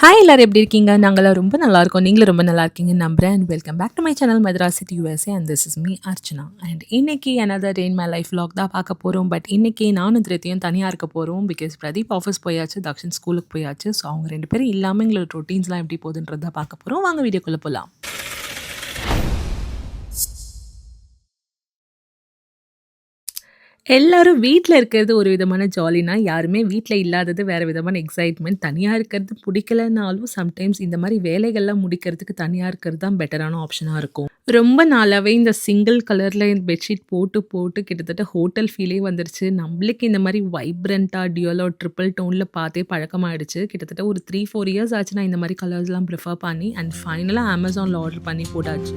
Hi எல்லாரும் எப்படி இருக்கீங்க? நாங்கலாம் ரொம்ப நல்லா இருக்கோம். நீங்களும் ரொம்ப நல்லா இருக்கீங்கன்னு நம்புறேன். And welcome back to my channel Madras city USA and this is me Archana. And இன்னைக்கு another day in my life vlog தான் பார்க்க போறோம். பட் இன்னைக்கு நானும் திருத்தியும் தனியா இருக்க போறோம். பிகாஸ் பிரதீப் ஆஃபீஸ் போயாச்சு, தக்ஷன் ஸ்கூலுக்கு போயாச்சு. ஸோ அவங்க 2 பேரும் இல்லாம எங்களோட ரொட்டீன்ஸ்லாம் எப்படி போகுதுன்றத தான் பார்க்க போறோம். வாங்க வீடியோக்குள்ள போலாம். எல்லாரும் வீட்ல இருக்கிறது ஒரு விதமான ஜாலினா, யாருமே வீட்ல இல்லாதது வேற விதமான எக்ஸைட்மெண்ட். தனியா இருக்கிறது பிடிக்கலனாலும், சம்டைம்ஸ் இந்த மாரி வேலைகள்லாம் முடிக்கிறதுக்கு தனியா இருக்கிறது தான் பெட்டரான ஆப்ஷனா இருக்கும். ரொம்ப நாளாவே இந்த சிங்கிள் கலர்ல பெட்ஷீட் போட்டு, போட்டு கிட்டத்தட்ட ஹோட்டல் ஃபீலே வந்துருச்சு. நம்மளுக்கு இந்த மாரி வைப்ரன்ட்டா, டியூலோ, ட்ரிபிள் டோன்ல பார்த்தே பழக்கமாயிடுச்சு. கிட்டத்தட்ட ஒரு 3, 4 இயர்ஸ் ஆச்சு நான் இந்த மாரி கலர்ஸ்லாம் ப்ரிஃபர் பண்ணி. அண்ட் ஃபைனலா Amazonல ஆர்டர் பண்ணி போட்டாச்சு.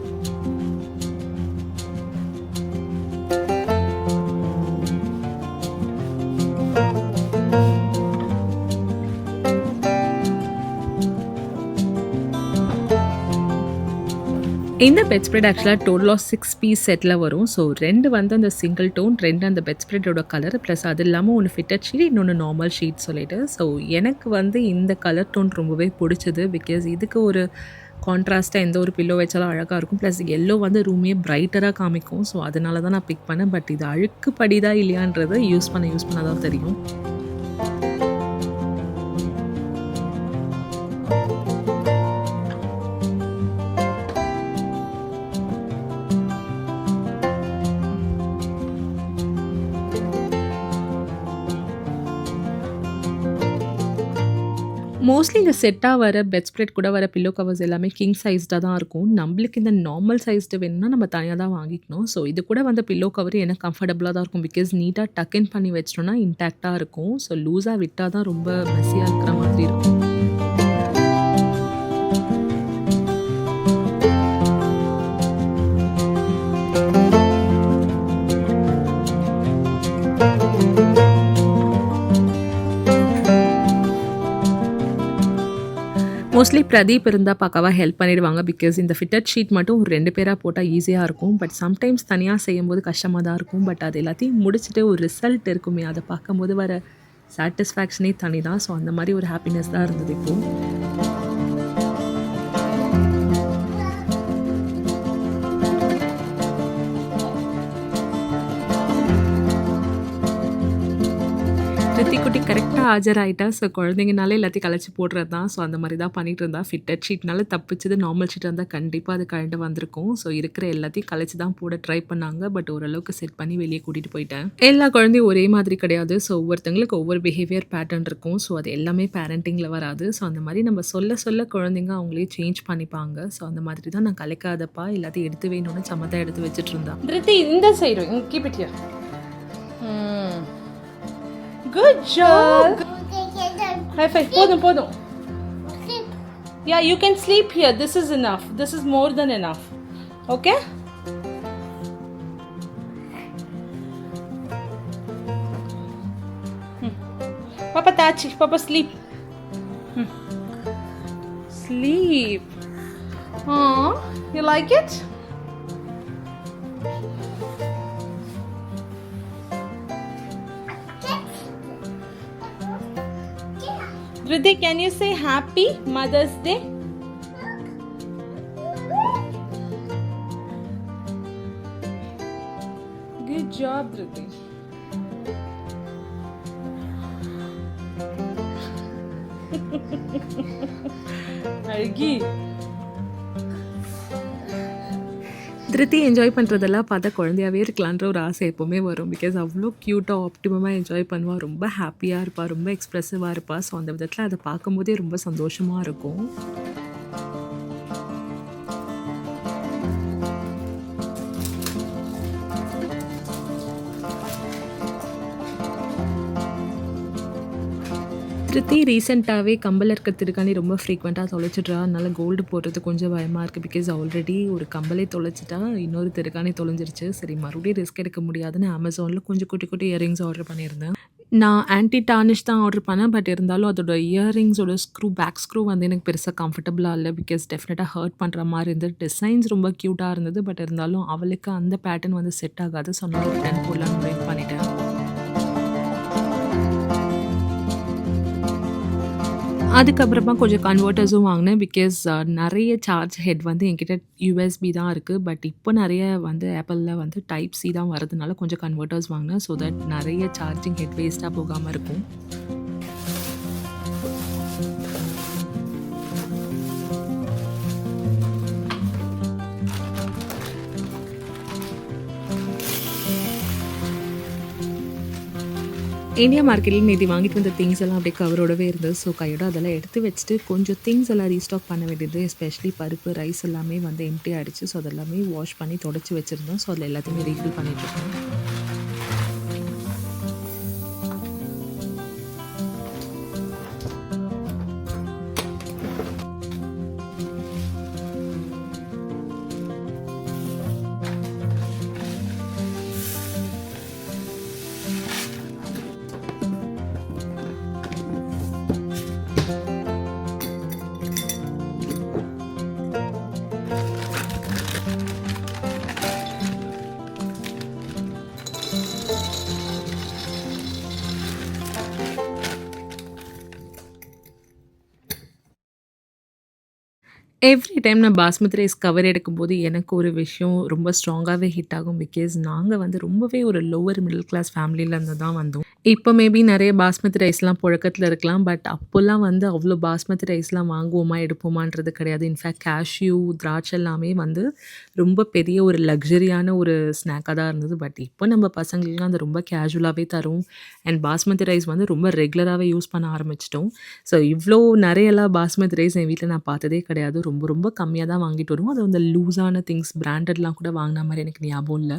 இந்த பெட் ஸ்ப்ரெட் ஆக்சுவலாக டோட்டல் ஆஃப் 6 பீஸ் செட்டில் வரும். ஸோ 2 வந்து அந்த சிங்கிள் டோன், 2 அந்த பெட் ஸ்ப்ரெட்டோட கலர், ப்ளஸ் அது இல்லாமல் ஒன்று ஃபிட்டட் ஷீட், இன்னொன்று நார்மல் ஷீட் சொல்லிட்டு. ஸோ எனக்கு வந்து இந்த கலர் டோன் ரொம்பவே பிடிச்சது. பிகாஸ் இதுக்கு ஒரு கான்ட்ராஸ்ட்டாக எந்த ஒரு பில்லோ வச்சாலும் அழகாக இருக்கும். ப்ளஸ் எல்லோ வந்து ரூமே பிரைட்டராக காமிக்கும். ஸோ அதனால தான் நான் பிக் பண்ணேன். பட் இது அழுக்கு படிதா இல்லையான்றது யூஸ் பண்ண தான் தெரியும். மோஸ்ட்லி இந்த செட்டாக வர பெட் ஸ்ப்ரெட் கூட வர பில்லோ கவர்ஸ் எல்லாமே கிங் சைஸ்டாக தான் இருக்கும். நம்மளுக்கு இந்த நார்மல் சைஸ்டு வேணும்னா நம்ம தனியாக தான் வாங்கிக்கணும். ஸோ இது கூட வந்த பில்லோ கவர் எனக்கு கம்ஃபர்டபுளாக தான் இருக்கும். பிகாஸ் நீட்டாக டக் பண்ணி வச்சிட்டோம்னா இன்டாக்டாக இருக்கும். ஸோ லூஸாக விட்டால் தான் ரொம்ப மெஸ்ஸியாக இருக்கிற மாதிரி இருக்கும். மோஸ்ட்லி பிரதீப் இருந்தால் பக்காவாக ஹெல்ப் பண்ணிடுவாங்க. பிகாஸ் இந்த ஃபிட்டட் ஷீட் மட்டும் ஒரு 2 பேராக போட்டால் ஈஸியாக இருக்கும். பட் சம்டைம்ஸ் தனியாக செய்யும்போது கஷ்டமாக தான் இருக்கும். பட் அது எல்லாத்தையும் முடிச்சுட்டு ஒரு ரிசல்ட் இருக்குமே, அதை பார்க்கும்போது வர சாட்டிஸ்ஃபேக்ஷனே தனி தான். ஸோ அந்த மாதிரி ஒரு ஹாப்பினஸ் தான் இருந்தது இப்போது. குட்டி கரெக்டாக ஆஜராயிட்டா. ஸோ குழந்தைங்கனாலே எல்லாத்தையும் கலைச்சி போடுறது தான். ஸோ அந்த மாதிரி தான் பண்ணிகிட்டு இருந்தா. ஃபிட்டட் ஷீட்னால தப்பிச்சது. நார்மல் ஷீட் இருந்தால் கண்டிப்பாக அது கழண்டு வந்திருக்கும். ஸோ இருக்கிற எல்லாத்தையும் கலைச்சி தான் போட ட்ரை பண்ணாங்க. பட் ஓரளவுக்கு செட் பண்ணி வெளியே கூட்டிகிட்டு போயிட்டேன். எல்லா குழந்தையும் ஒரே மாதிரி கிடையாது. ஸோ ஒவ்வொருத்தங்களுக்கு ஒவ்வொரு பிஹேவியர் பேட்டர்ன் இருக்கும். ஸோ அது எல்லாமே பேரண்டிங்கில் வராது. ஸோ அந்த மாதிரி நம்ம சொல்ல குழந்தைங்க அவங்களே சேஞ்ச் பண்ணிப்பாங்க. ஸோ அந்த மாதிரி தான் நான் கலைக்காதப்பா எல்லாத்தையும் எடுத்து வேணும்னு சமத்தான் எடுத்து வச்சுட்டு இருந்தான். இந்த side keep it here. Good job. High five. Podum. Yeah, you can sleep here. This is enough. This is more than enough. Okay? Papa Tachi. Papa sleep. Sleep. Aww. You like it? Riddhi, can you say happy Mother's Day? Good job, Riddhi. அழகி. திருத்தி enjoy பண்ணுறதெல்லாம் பார்த்தா குழந்தையாகவே இருக்கலான்ற ஒரு ஆசை எப்போவுமே வரும். Because அவ்வளோ க்யூட்டாக ஆப்டிமமாக என்ஜாய் பண்ணுவாள். ரொம்ப ஹாப்பியாக இருப்பாள், ரொம்ப எக்ஸ்ப்ரெசிவாக இருப்பாள். ஸோ அந்த விதத்தில் அதை பார்க்கும்போதே ரொம்ப சந்தோஷமாக இருக்கும். திருத்தி ரீசெண்டாகவே கம்பல் இருக்க திருக்காணி ரொம்ப ஃப்ரீக்வெண்ட்டாக தொலைச்சிட்றா. அதனால் கோல்டு போடுறது கொஞ்சம் பயமாக இருக்குது. பிகாஸ் ஆல்ரெடி ஒரு கம்பலே தொலைச்சிட்டா, இன்னொரு திருக்காணி தொலைஞ்சிருச்சு. சரி மறுபடியும் ரிஸ்க் எடுக்க முடியாதுன்னு Amazonல கொஞ்சம் குட்டி இயரிங்ஸ் ஆர்டர் பண்ணியிருந்தேன். நான் ஆன்டி டார்னிஷ் தான் ஆர்டர் பண்ணேன். பட் இருந்தாலும் அதோட இயரிங்ஸோட பேக் ஸ்க்ரூ வந்து எனக்கு பெருசாக கம்ஃபர்டபுளாக இல்லை. பிகாஸ் டெஃபினட்டாக ஹர்ட் பண்ணுற மாதிரி இருந்தது. டிசைன்ஸ் ரொம்ப க்யூட்டாக இருந்தது. பட் இருந்தாலும் அவளுக்கு அந்த பேட்டர்ன் வந்து செட் ஆகாது. ஸோ நான் ஒரு 10 போடலான்னு முடிவு பண்ணிட்டேன். அதுக்கப்புறமா கொஞ்சம் கன்வெர்ட்டர்ஸும் வாங்கினேன். பிகாஸ் நெறைய சார்ஜ் ஹெட் வந்து என்கிட்ட யூஎஸ்பி தான் இருக்குது. பட் இப்போ நெறைய வந்து ஆப்பிளில் வந்து டைப் சி தான் வரதுனால கொஞ்சம் கன்வெர்ட்டர்ஸ் வாங்கினேன். ஸோ தட் நெறைய சார்ஜிங் ஹெட் வேஸ்ட்டாக போகாமல் இருக்கும். இந்தியா மார்க்கெட்டில் நேற்று வாங்கிட்டு வந்த திங்ஸ் எல்லாம் அப்படியே கவரோடவே இருந்தது. ஸோ கையோட அதெல்லாம் எடுத்து வச்சுட்டு கொஞ்சம் திங்ஸ் எல்லாம் ரீஸ்டாக் பண்ண வேண்டியது. எஸ்பெஷலி பருப்பு, ரைஸ் எல்லாமே வந்து எம்டி ஆகிடுச்சு. ஸோ அதெல்லாமே வாஷ் பண்ணி தொடச்சி வச்சுருந்தோம். ஸோ அதில் எல்லாத்தையுமே ரீஃபில் பண்ணிட்டுருக்கோம். எவ்ரி டைம் நான் பாஸ்மதி ரைஸ் கவர் எடுக்கும்போது எனக்கு ஒரு விஷயம் ரொம்ப ஸ்ட்ராங்காகவே ஹிட் ஆகும். பிகாஸ் நாங்கள் வந்து ரொம்பவே ஒரு லோவர் மிடில் கிளாஸ் ஃபேமிலியிலேருந்து தான் வந்தோம். இப்போ மேபி நிறைய பாஸ்மதி ரைஸ்லாம் புழக்கத்தில் இருக்கலாம். பட் அப்போல்லாம் வந்து அவ்வளோ பாஸ்மதி ரைஸ்லாம் வாங்குவோமா எடுப்போமான்றது கிடையாது. இன்ஃபேக்ட் கேஷ்யூ, திராட்சை எல்லாமே வந்து ரொம்ப பெரிய ஒரு லக்ஸரியான ஒரு ஸ்நாக்காக தான் இருந்தது. பட் இப்போ நம்ம பசங்களுக்குலாம் அது ரொம்ப கேஷுவலாகவே தரும். அண்ட் பாஸ்மதி ரைஸ் வந்து ரொம்ப ரெகுலராகவே யூஸ் பண்ண ஆரம்பிச்சிட்டோம். ஸோ இவ்வளோ நிறையலாம் பாஸ்மதி ரைஸ் என் வீட்டில் நான் பார்த்ததே கிடையாது. ரொம்ப ரொம்ப கம்மியாக தான் வாங்கிட்டு வருவோம். அது வந்து லூஸான திங்ஸ் பிராண்டட்லாம் கூட வாங்கின மாதிரி எனக்கு ஞாபகம் இல்லை.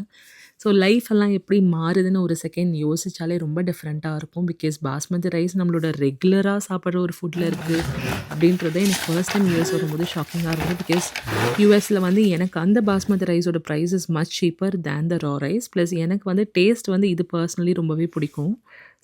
ஸோ லைஃப் எல்லாம் எப்படி மாறுதுன்னு ஒரு செகண்ட் யோசிச்சாலே ரொம்ப டிஃப்ரெண்ட்டாக இருக்கும். பிகாஸ் பாஸ்மதி ரைஸ் நம்மளோட ரெகுலராக சாப்பிட்ற ஒரு ஃபுட்டில் இருக்குது அப்படின்றதே எனக்கு ஃபர்ஸ்ட் டைம் யூஎஸ் வரும்போது ஷாக்கிங்காக இருந்தது. பிகாஸ் யூஎஸில் வந்து எனக்கு அந்த பாஸ்மதி ரைஸோட price is much cheaper than the raw rice. Plus எனக்கு வந்து டேஸ்ட் வந்து இது பர்சனலி ரொம்பவே பிடிக்கும்.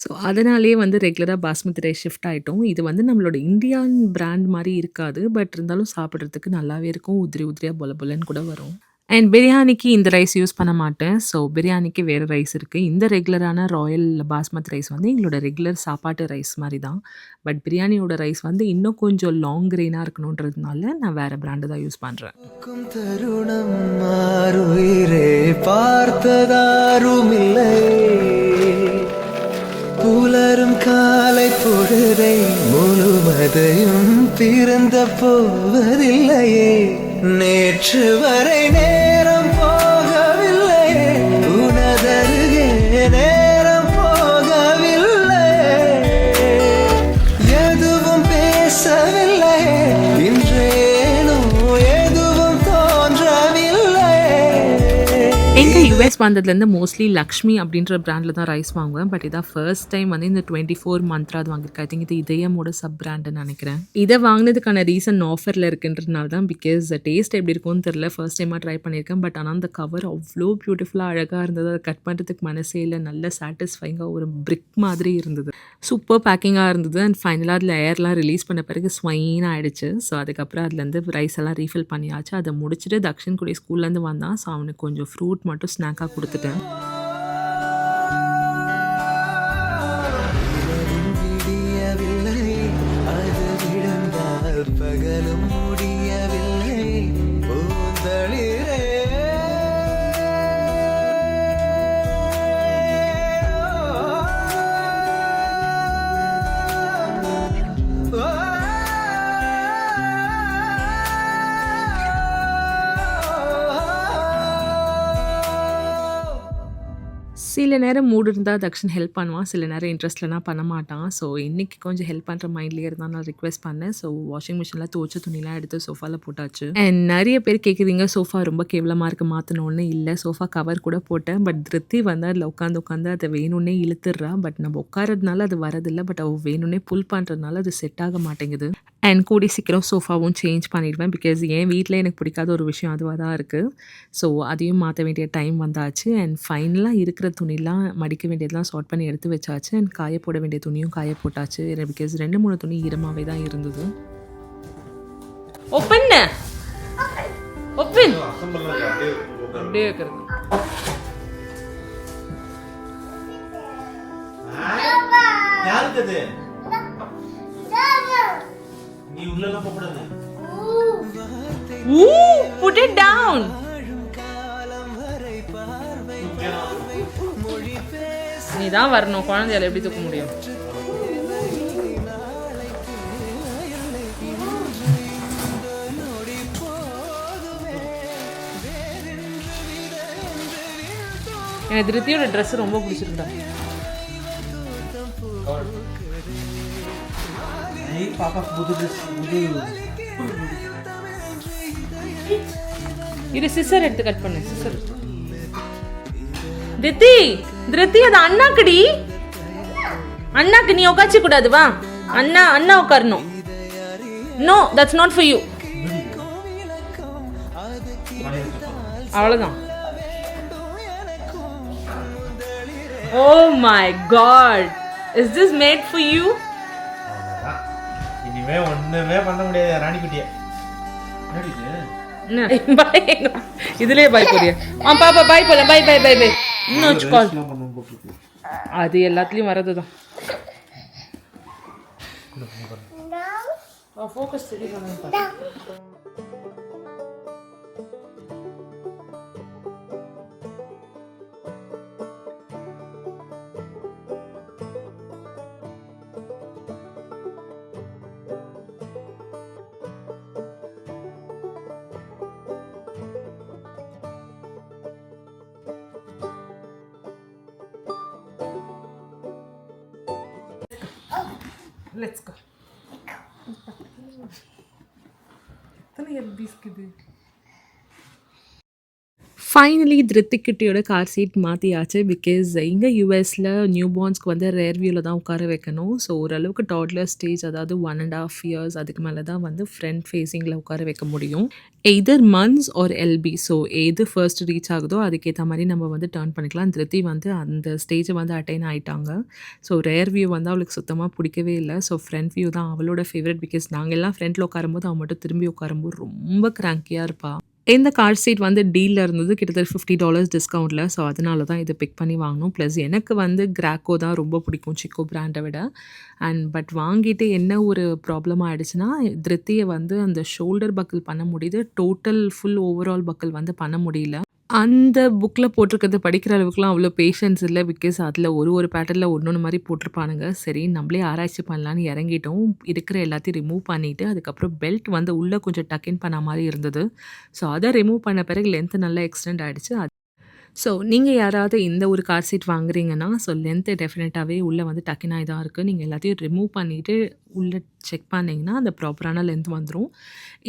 ஸோ அதனாலேயே வந்து ரெகுலராக பாஸ்மதி ரைஸ் ஷிஃப்ட் ஆகிட்டோம். இது வந்து நம்மளோட இந்தியன் பிராண்ட் மாதிரி இருக்காது. பட் இருந்தாலும் சாப்பிட்றதுக்கு நல்லாவே இருக்கும். உதிரி உதிரியாக பொல பொலன்னு கூட வரும். அண்ட் பிரியாணிக்கு இந்த ரைஸ் யூஸ் பண்ண மாட்டேன். ஸோ பிரியாணிக்கு வேறு ரைஸ் இருக்குது. இந்த ரெகுலரான ராயல் பாஸ்மதி ரைஸ் வந்து எங்களோட ரெகுலர் சாப்பாட்டு ரைஸ் மாதிரி தான். பட் பிரியாணியோட ரைஸ் வந்து இன்னும் கொஞ்சம் லாங் கிரெயினாக இருக்கணுன்றதுனால நான் வேறு பிராண்டு தான் யூஸ் பண்ணுறேன். தருணம் மாறுயிரே பார்த்ததாருமில்லை, புலரும் காலை பொழுதை முழுவதையும் திறந்த போவதில்லையே, நேற்று வரை நேரம் போகவில்லையே, உனதருகே நேரம் போகவில்லை, எதுவும் பேசவில்லை, இன்றேனோ எதுவும் தோன்றவில்லை. எங்கள் யூஎஸ் வந்ததுலேருந்து மோஸ்ட்லி லக்ஷ்மி அப்படின்ற பிராண்டில் தான் ரைஸ் வாங்குவேன். பட் இதான் ஃபர்ஸ்ட் டைம் வந்து இந்த 24 மந்த்ரா அது வாங்கியிருக்கேன். ஐ திங்க் இது இதயமோட சப் பிராண்டுன்னு நினைக்கிறேன். இதை வாங்கினதுக்கான ரீசன் ஆஃபரில் இருக்குன்றதுனால தான். பிகாஸ் டேஸ்ட் எப்படி இருக்கும்னு தெரில, ஃபர்ஸ்ட் டைமாக ட்ரை பண்ணியிருக்கேன். பட் ஆனால் அந்த கவர் அவ்வளோ பியூட்டிஃபுல்லாக அழகாக இருந்தது. அதை கட் பண்ணுறதுக்கு மனசே இல்லை. நல்ல சாட்டிஸ்ஃபைங்காக ஒரு பிரிக் மாதிரி இருந்தது. சூப்பர் பேக்கிங்காக இருந்தது. அண்ட் ஃபைனலாக அதில் ஏர்லாம் ரிலீஸ் பண்ண பிறகு ஸ்வைன் ஆகிடுச்சு. ஸோ அதுக்கப்புறம் அதுலேருந்து ரைஸ் எல்லாம் ரீஃபில் பண்ணியாச்சு. அதை முடிச்சுட்டு தக்ஷன் கூட ஸ்கூல்லேருந்து வந்தான். ஸோ அவனுக்கு கொஞ்சம் ஃப்ரூட் மட்டும் ஸ்நாக்காக கொடுத்துட்டேன். விடியவில்லை, அது விழுந்தால் பகலும் முடியவில்லை, பூந்தளிரே சில நேரம் மூடு இருந்தால் தக்ஷன் ஹெல்ப் பண்ணுவான். சில நேரம் இன்ட்ரெஸ்ட்லனா பண்ண மாட்டான். ஸோ இன்றைக்கி கொஞ்சம் ஹெல்ப் பண்ணுற மைண்ட்லேயே இருந்தால் நான் ரிக்வெஸ்ட் பண்ணேன். ஸோ வாஷிங் மிஷினில் துவச்ச துணிலாம் எடுத்து சோஃபாவில் போட்டாச்சு. அண்ட் நிறைய பேர் கேட்குறீங்க சோஃபா ரொம்ப கேவலமாக இருக்குது மாற்றணுன்னு. இல்லை, சோஃபா கவர் கூட போட்டேன். பட் திருப்தி வந்து அதில் உட்காந்து அதை வேணும்னே இழுத்துடுறா. பட் நம்ம உட்காரதுனால அது வரதில்லை. பட் அவள் வேணும்னே புல் பண்ணுறதுனால அது செட் ஆக மாட்டேங்குது. அண்ட் கூடி சீக்கிரம் சோஃபாவும் சேஞ்ச் பண்ணிடுவேன். பிகாஸ் என் வீட்டில் எனக்கு பிடிக்காத ஒரு விஷயம் அதுவாக தான் இருக்குது. ஸோ அதையும் மாற்ற வேண்டிய டைம் வந்தாச்சு. அண்ட் ஃபைனலாக இருக்கிற துணிலாம் மடிக்க வேண்டியதெல்லாம் சார்ட் பண்ணி எடுத்து வச்சாச்சு. அண்ட் காய போட வேண்டிய துணியும் காய போட்டாச்சு. பிகாஸ் 2-3 துணி ஈரமாகவே தான் இருந்தது. ஓப்பன் ஓப்பன் அப்படியே வைக்கிறது. உள்ளலாம் போக கூடாது. Ooh, put it down. நீ தான் வரணும், குழந்தையால எப்படி தூக்க முடியும்? எனக்கு திருத்தியோட ட்ரெஸ் ரொம்ப பிடிச்சிருந்தா. ஏய் பாப்பா புது ட்ரெஸ் புது. இது சிசர் எடுத்து கட் பண்ணு. சிசர் திருத்தி, திருத்தி அது அண்ணாக்குடி. அண்ணாக்கு நீ உட்காச்சி கூடாது. வா அண்ணா, அண்ணா உட்காரணும். No, that's not for you. அவ்வளோதான். Oh my god, is this made for you? இனிமே ஒண்ணுமே பண்ண முடியாது ராணிக்குட்டியே. இதுலயே பாய் போறியா? பாப்பா பாய் போல. Bye bye bye bye. இன்னொரு கால். அது எல்லாத்துலயும் வரதுதான். ஃபோக்கஸ் சரி பண்ணுங்க. Let's go. ஃபைனலி திருத்திக்கிட்டியோட கார் சீட் மாற்றியாச்சு. பிகாஸ் இங்கே யூஎஸில் நியூ பார்ன்ஸ்க்கு வந்து ரேர் வியூவில் தான் உட்கார வைக்கணும். ஸோ ஓரளவுக்கு டாட்லர் ஸ்டேஜ், அதாவது 1.5 years அதுக்கு மேலே தான் வந்து ஃப்ரண்ட் ஃபேஸிங்கில் உட்கார வைக்க முடியும். Either months or LB. So எது ஃபர்ஸ்ட் ரீச் ஆகுதோ அதுக்கேற்ற மாதிரி நம்ம வந்து டர்ன் பண்ணிக்கலாம். திருத்தி வந்து அந்த ஸ்டேஜை வந்து அட்டைன் ஆகிட்டாங்க. ஸோ ரேர் வியூ வந்து அவளுக்கு சுத்தமாக பிடிக்கவே இல்லை. ஸோ ஃப்ரண்ட் வியூ தான் அவளோட ஃபேவரட். பிகாஸ் நாங்கள் எல்லாம் ஃப்ரண்ட்டில் உட்காரும்போது அவன் மட்டும் திரும்பி உட்காரும்போது ரொம்ப கிராங்கியாக இருப்பாள். இந்த கார் சீட் வந்து டீலில் இருந்தது, கிட்டத்தட்ட $50 டிஸ்கவுண்ட்டில். ஸோ அதனால தான் இதை பிக் பண்ணி வாங்கணும். ப்ளஸ் எனக்கு வந்து கிராக்கோ தான் ரொம்ப பிடிக்கும் சிக்கோ பிராண்டை விட. பட் வாங்கிட்டு என்ன ஒரு ப்ராப்ளம் ஆகிடுச்சுன்னா, திருத்தியை வந்து அந்த ஷோல்டர் பக்கிள் பண்ண முடியுது, டோட்டல் ஃபுல் ஓவரால் பக்கிள் வந்து பண்ண முடியல. அந்த புக்கில் போட்டிருக்கிறது படிக்கிற அளவுக்குலாம் அவ்வளோ பேஷன்ஸ் இல்லை. பிகாஸ் அதில் ஒரு பேட்டர்னில் ஒன்று மாதிரி போட்டிருப்பானுங்க. சரி நம்மளே ஆராய்ச்சி பண்ணலான்னு இறங்கிட்டோம். இருக்கிற எல்லாத்தையும் ரிமூவ் பண்ணிவிட்டு அதுக்கப்புறம் பெல்ட் வந்து உள்ளே கொஞ்சம் டக்கின் பண்ண மாதிரி இருந்தது. ஸோ அதை ரிமூவ் பண்ண பிறகு லென்த்து நல்லா எக்ஸ்டெண்ட் ஆகிடுச்சு. ஸோ நீங்கள் யாராவது இந்த ஒரு கார் சீட் வாங்குறீங்கன்னா, ஸோ லென்த்து டெஃபினட்டாகவே உள்ளே வந்து டக்கினாக தான் இருக்குது. நீங்கள் எல்லாத்தையும் ரிமூவ் பண்ணிவிட்டு உள்ளே செக் பண்ணிங்கன்னா அந்த ப்ராப்பரான லென்த் வந்துடும்.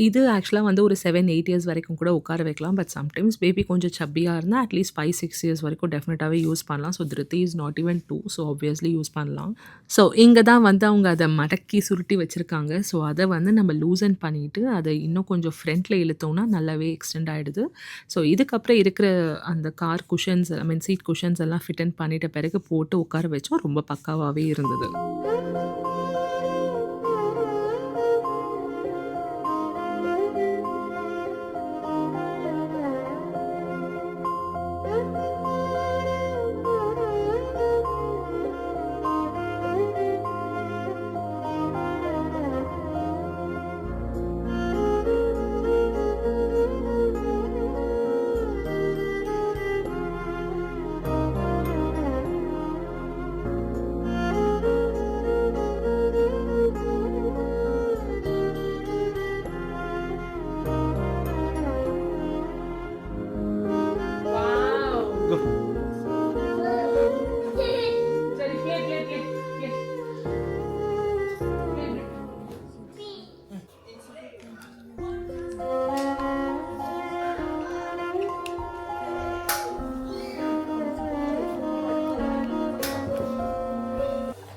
இது ஆக்சுவலாக வந்து ஒரு 7-8 years வரைக்கும் கூட உட்கார வைக்கலாம். பட் சம்டைம்ஸ் பேபி கொஞ்சம் சப்பியாக இருந்தால் அட்லீஸ்ட் 5-6 years வரைக்கும் டெஃபினட்டாகவே யூஸ் பண்ணலாம். ஸோ திருத்தி is not even 2. So obviously use பண்ணலாம். ஸோ இங்கே தான் வந்து அவங்க அதை மடக்கி சுருட்டி வச்சுருக்காங்க. ஸோ அதை வந்து நம்ம லூசன் பண்ணிவிட்டு அதை இன்னும் கொஞ்சம் ஃப்ரண்ட்டில் இழுத்தோம்னா நல்லாவே எக்ஸ்டெண்ட் ஆகிடுது. ஸோ இதுக்கப்புறம் இருக்கிற அந்த கார் குஷன்ஸ், சீட் குஷன்ஸ் எல்லாம் ஃபிட் அண்ட் பண்ணிட்ட பிறகு போட்டு உட்கார வச்சோம். ரொம்ப பக்காவாகவே இருந்தது.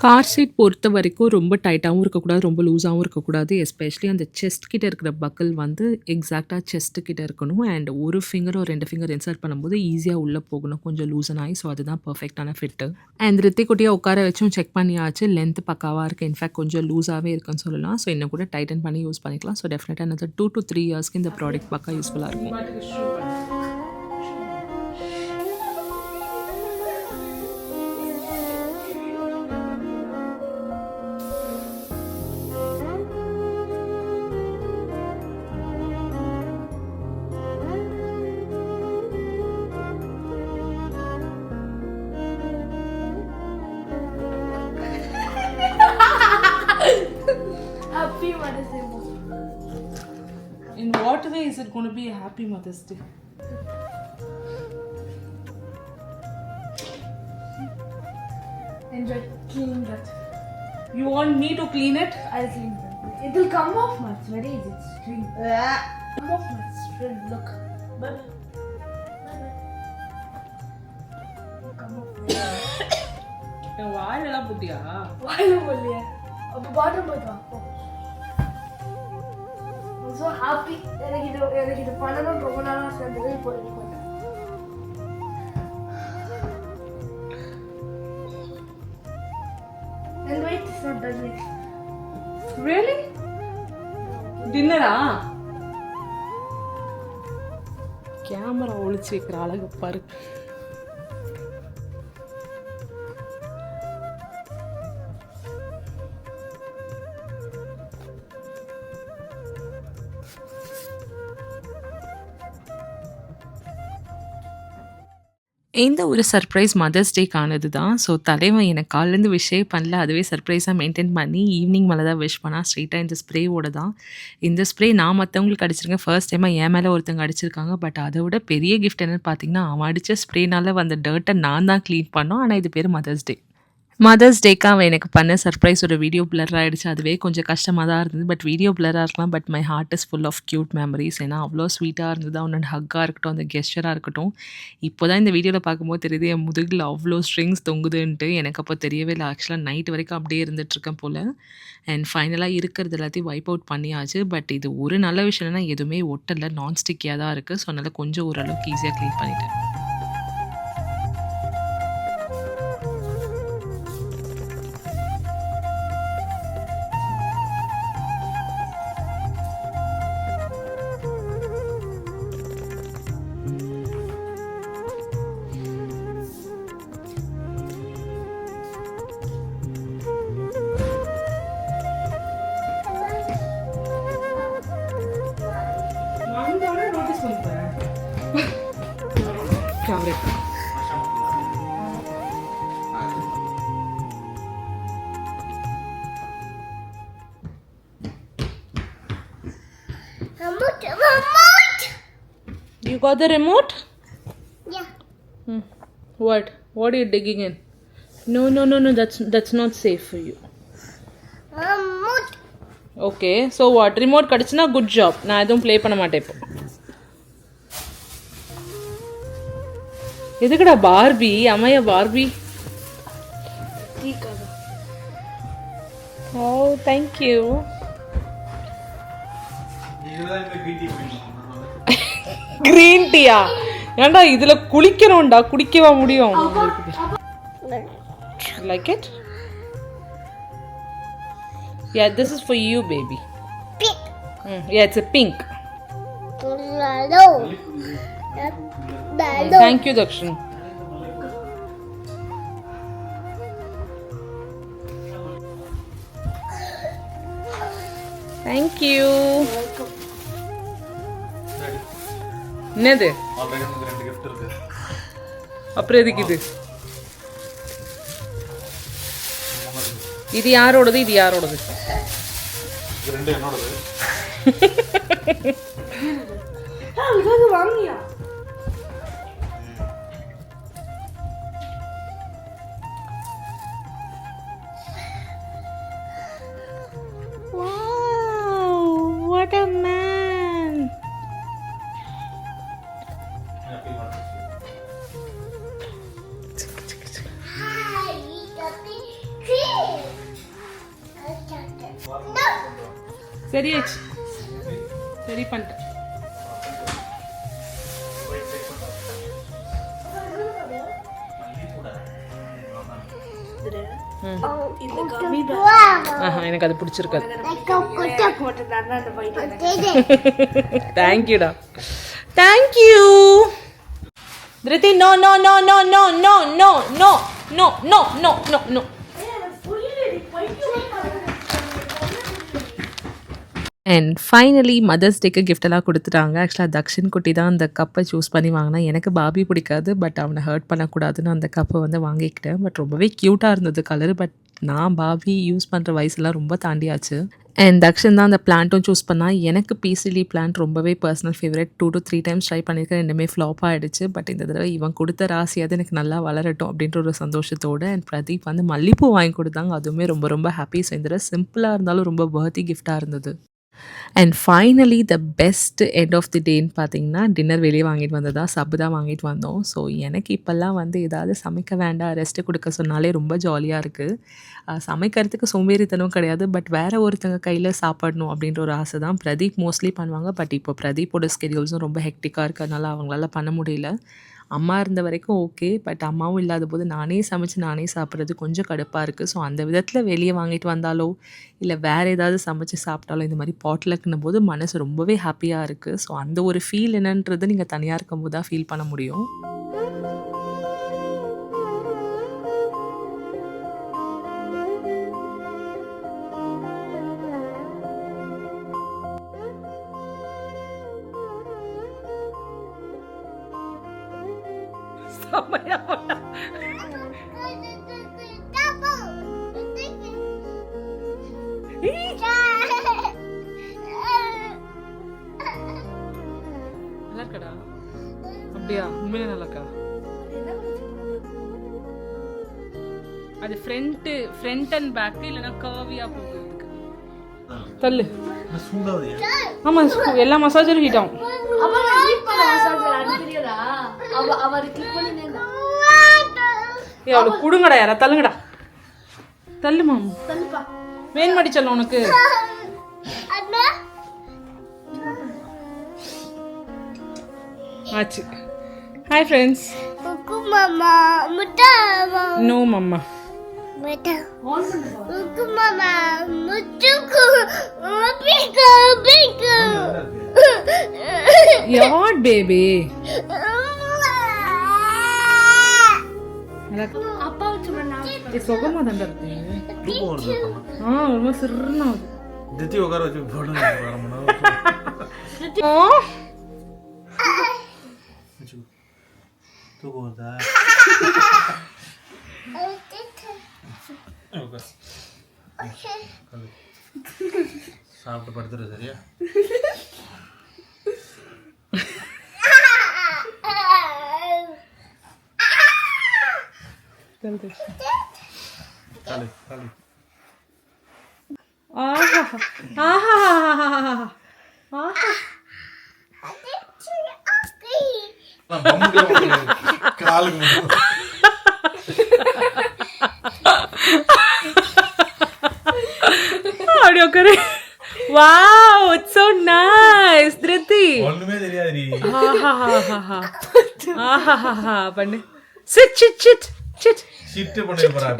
கார் சீட் பொறுத்த வரைக்கும் ரொம்ப டைட்டாகவும் இருக்கக்கூடாது, ரொம்ப லூஸாகவும் இருக்கக்கூடாது. எஸ்பெஷலி அந்த செஸ்ட் கிட்ட இருக்கிற பக்கிள் வந்து எக்ஸாக்டாக செஸ்ட்டு கிட்ட இருக்கணும். அண்ட் ஒரு ஃபிங்கர் ஒரு 2 ஃபிங்கர் இன்சர்ட் பண்ணும்போது ஈஸியாக உள்ளே போகணும், கொஞ்சம் லூசன் ஆகி. ஸோ அதுதான் பர்ஃபெக்டான ஃபிட்டு. அண்ட் ரித்தி குட்டியாக உட்கார வச்சும் செக் பண்ணியாச்சு. லென்த் பக்காவாக இருக்குது. இன்ஃபேக்ட் கொஞ்சம் லூஸாகவே இருக்குன்னு சொல்லலாம். ஸோ இன்னும் கூட டைட்டன் பண்ணி யூஸ் பண்ணிக்கலாம். ஸோ டெஃபினட்டாக another 2 to 3 yearsக்கு இந்த ப்ராடக்ட் பக்கா யூஸ்ஃபுல்லாக இருக்கும். it going to be a happy Mother's Day? Enjoy cleaning that. You want me to clean it? I'll clean that. It will come off, man. It's very easy. It's string. Come off, man. It's string. Look. Bye bye. Come off. என் வாழெல்லாம் புட்டியா? வாயில போடலையா? அப்ப bottom போய் வா. I'm so happy. எனக்கு இது பண்ணணும் ரொம்ப நாளா சேர்ந்தது இப்போ எனக்கு பண்ணேன். And wait, it's not done yet. Really? டின்னரா? கேமரா ஒளிச்சு வைக்கிற அழகு பாரு. இந்த ஒரு சர்ப்ரைஸ் மதர்ஸ் டேக்கானது தான். ஸோ தலைவன் எனக்கு காலிலேருந்து விஷே பண்ணல, அதுவே சர்ப்ரைஸாக மெயின்டைன் பண்ணி ஈவினிங் மேலே தான் விஷ் பண்ணால் ஸ்ட்ரெயிட்டாக இந்த ஸ்ப்ரேவோட தான். இந்த ஸ்ப்ரே நான் மற்றவங்களுக்கு அடிச்சிருக்கேன், ஃபர்ஸ்ட் டைமாக என் மேலே ஒருத்தவங்க அடிச்சிருக்காங்க. பட் அதை விட பெரிய கிஃப்ட் என்னென்னு பார்த்தீங்கன்னா, அவன் அடித்த ஸ்ப்ரேனால வந்த டர்ட்டை நான் தான் க்ளீன் பண்ணோம். ஆனால் இது பேர் மதர்ஸ் டே. மதர்ஸ் டேக்கு அவன் எனக்கு பண்ண சர்ப்ரைஸோட வீடியோ பிளர் ஆகிடுச்சு. அதுவே கொஞ்சம் கஷ்டமாக தான் இருந்தது. பட் வீடியோ பிளராக இருக்கலாம், but my heart is full of cute memories. ஏன்னா அவ்வளோ ஸ்வீட்டாக இருந்தது. அவனோட ஹக்காக இருக்கட்டும், அந்த கெஸ்டராக இருக்கட்டும். இப்போ தான் இந்த வீடியோவில் பார்க்கும்போது தெரியுது என் முதுகில் அவ்வளோ ஸ்ட்ரிங்ஸ் தொங்குதுன்ட்டு. எனக்கு அப்போ தெரியவே இல்லை. ஆக்சுவலாக நைட் வரைக்கும் அப்படியே இருந்துகிட்ருக்கேன் போல். அண்ட் ஃபைனலாக இருக்கிறது எல்லாத்தையும் வைப் அவுட் பண்ணியாச்சு. பட் இது ஒரு நல்ல விஷயம் என்னென்னா எதுவுமே ஒட்டலை, நான்ஸ்டிக்கியாக தான் இருக்குது. ஸோ அதனால் கொஞ்சம் ஓரளவுக்கு ஈஸியாக க்ளீன் பண்ணிட்டேன். You got the remote? Yeah. What? What are you digging in? No. That's not safe for you. Remote. Okay. So what? Remote கடிச்சுனா good job. நான் எதுவும் ப்ளே பண்ண மாட்டேன் இப்போ. எதுக்குடா பார்பி? அம்மையா Barbie? Oh, thank you. Green டீயா? ஏன்டா இதுல குளிக்கணும்டா, குடிக்கவா முடியும்? Like it? Yeah, this is for you, baby. Pink. Yeah, it's a pink. Hello. Thank you, Dakshin. Thank you. என்னது? ஆல்ரெடி நமக்கு 2 gift இருக்கு. அப்புறம் எதுக்கு இது? இது யாரோடது? இது யாரோடது? இது 2 என்னோடது. இது வாங்கியா? Wow, what a man. சரி ஆச்சு, சரி பண்ணிட்டேன். எனக்கு அது பிடிச்சிருக்காது. தேங்க்யூடா, தேங்க்யூ. திருத்தி no no no no no no no no no no no no no. And finally mother's டேக்கு கிஃப்டெல்லாம் கொடுத்துட்டாங்க. ஆக்சுவலாக தக்ஷன் குட்டி தான் அந்த கப்பை சூஸ் பண்ணி வாங்கினா. எனக்கு பாபி பிடிக்காது, பட் அவனை ஹர்ட் பண்ணக்கூடாதுன்னு அந்த கப்பை வந்து வாங்கிக்கிட்டேன். பட் ரொம்பவே க்யூட்டாக இருந்தது கலர். பட் நான் பாபி யூஸ் பண்ணுற வயசுலாம் ரொம்ப தாண்டியாச்சு. அண்ட் தக்ஷன் தான் அந்த பிளான்ட்டும் சூஸ் பண்ணால். எனக்கு பீசிலி பிளான்ட் ரொம்பவே personal favourite. 2 to 3 times try பண்ணியிருக்கேன். ரெண்டுமே ஃப்ளாப் ஆகிடுச்சு. பட் இந்த தடவை இவன் கொடுத்த ராசியாவது எனக்கு நல்லா வளரட்டும் அப்படின்ற ஒரு சந்தோஷத்தோடு. அண்ட் பிரதீப் வந்து மல்லிப்பூ வாங்கி கொடுத்தாங்க. அதுவுமே ரொம்ப ரொம்ப ஹாப்பி. ஸோ இந்த தடவை சிம்பிளாக இருந்தாலும் ரொம்ப பர்த்டே கிஃப்டாக இருந்தது. And finally the best end of the டேன்னு பார்த்தீங்கன்னா, டின்னர் வெளியே வாங்கிட்டு வந்ததா சப்பு தான் வாங்கிட்டு வந்தோம். ஸோ எனக்கு இப்போல்லாம் வந்து ஏதாவது சமைக்க வேண்டாம், ரெஸ்ட்டு கொடுக்க சொன்னாலே ரொம்ப ஜாலியாக இருக்குது. சமைக்கிறதுக்கு சோம்பேறித்தனம் கிடையாது. பட் வேறு ஒருத்தங்க கையில் சாப்பிடணும் அப்படின்ற ஒரு ஆசை தான். பிரதீப் மோஸ்ட்லி பண்ணுவாங்க. பட் இப்போ பிரதீப்போட ஸ்கெடியூல்ஸும் ரொம்ப ஹெக்டிக்காக இருக்கிறதுனால அவங்களால பண்ண முடியல. அம்மா இருந்த வரைக்கும் ஓகே. பட் அம்மாவும் இல்லாத போது நானே சமைச்சு நானே சாப்பிட்றது கொஞ்சம் கடுப்பாக இருக்குது. ஸோ அந்த விதத்தில் வெளியே வாங்கிட்டு வந்தாலோ இல்லை வேறு ஏதாவது சமைச்சு சாப்பிட்டாலோ இந்த மாதிரி பாட்லக்குன்னும் போது மனசு ரொம்பவே ஹாப்பியாக இருக்குது. ஸோ அந்த ஒரு ஃபீல் என்னன்றது நீங்கள் தனியாக இருக்கும்போது தான் ஃபீல் பண்ண முடியும். நல்லா இருக்கடா. அப்படியா? உண்மையிலே நல்லா இருக்கா? அது ஃப்ரண்ட் அண்ட் பேக் இல்லைன்னா கர்வியா போகுதுக்கு தள்ளு. ஆமா, எல்லா மசாஜரும் ஹீட் ஆகும். அவளுக்கு குடுங்கடா, யாரா தள்ளுங்கடா. தள்ளு மாமா. வேன் மடிச்சல உனக்கு. ஆச்சு. Hi friends. No mama. யார் பேபி? சுகமா தான் இருக்கு. ரொம்ப சிறுனா உட்கார வச்சு தூக்கம் வருதா? சாப்பிட்டு படுத்துரு. சரியா? அப்படி உட்காரு. Wow, it's so nice, Dhriti. ஒண்ணுமே தெரியாதுடி. பண்ணு. சிட் பண்ணி போறா.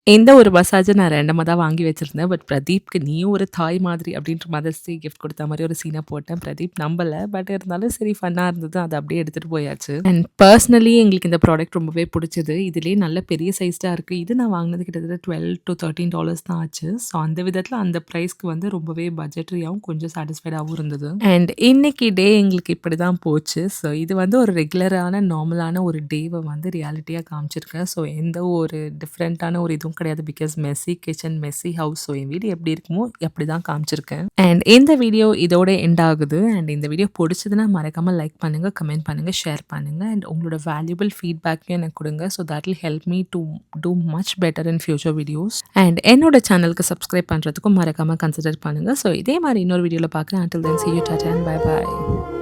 இந்த ஒரு மசாஜை நான் ரெண்டமாக தான் வாங்கி வச்சுருந்தேன். பட் பிரதீப்க்கு நீயும் ஒரு தாய் மாதிரி அப்படின்ற மதர்ஸ் டே கிஃப்ட் கொடுத்த மாதிரி ஒரு சீனை போட்டேன். பிரதீப் நம்பலை. பட் இருந்தாலும் சரி ஃபன்னாக இருந்தது. அதை அப்படியே எடுத்துகிட்டு போயாச்சு. அண்ட் பர்சனலி எங்களுக்கு இந்த ப்ராடக்ட் ரொம்பவே பிடிச்சது. இதுலேயே நல்ல பெரிய சைஸ்டாக இருக்குது. இது நான் வாங்கினது கிட்டத்தட்ட $12 to $13 தான் ஆச்சு. ஸோ அந்த விதத்தில் அந்த ப்ரைஸ்க்கு வந்து ரொம்பவே பட்ஜெட்ரியாகவும் கொஞ்சம் சாட்டிஸ்ஃபைடாகவும் இருந்தது. அண்ட் இன்னைக்கு டே எங்களுக்கு இப்படி தான் போச்சு. ஸோ இது வந்து ஒரு ரெகுலரான நார்மலான ஒரு டேவை வந்து ரியாலிட்டியாக காமிச்சிருக்கேன். ஸோ எந்த ஒரு டிஃப்ரெண்ட்டான ஒரு இதுவும் கிடையாது. Because messy kitchen, messy house. So என் வீடு எப்படி இருக்குமோ அப்படி தான் காமிச்சிருக்கேன். அண்ட் இந்த வீடியோ இதோட எண்ட் ஆகுது. அண்ட் இந்த வீடியோ பிடிச்சதுன்னா மறக்காமல் லைக் பண்ணுங்கள், கமெண்ட் பண்ணுங்கள், ஷேர் பண்ணுங்கள். அண்ட் உங்களோட வேல்யூபிள் ஃபீட்பேக்கையும் எனக்கு கொடுங்க. So that will help me to too much better in future videos. And என்னோட சேனலுக்கு சப்ஸ்கிரைப் பண்ணுறதுக்கும் மறக்காமல் கன்சிடர் பண்ணுங்கள். ஸோ இதே மாதிரி இன்னொரு வீடியோவில் பார்க்குறேன். until then see you, tata and bye bye.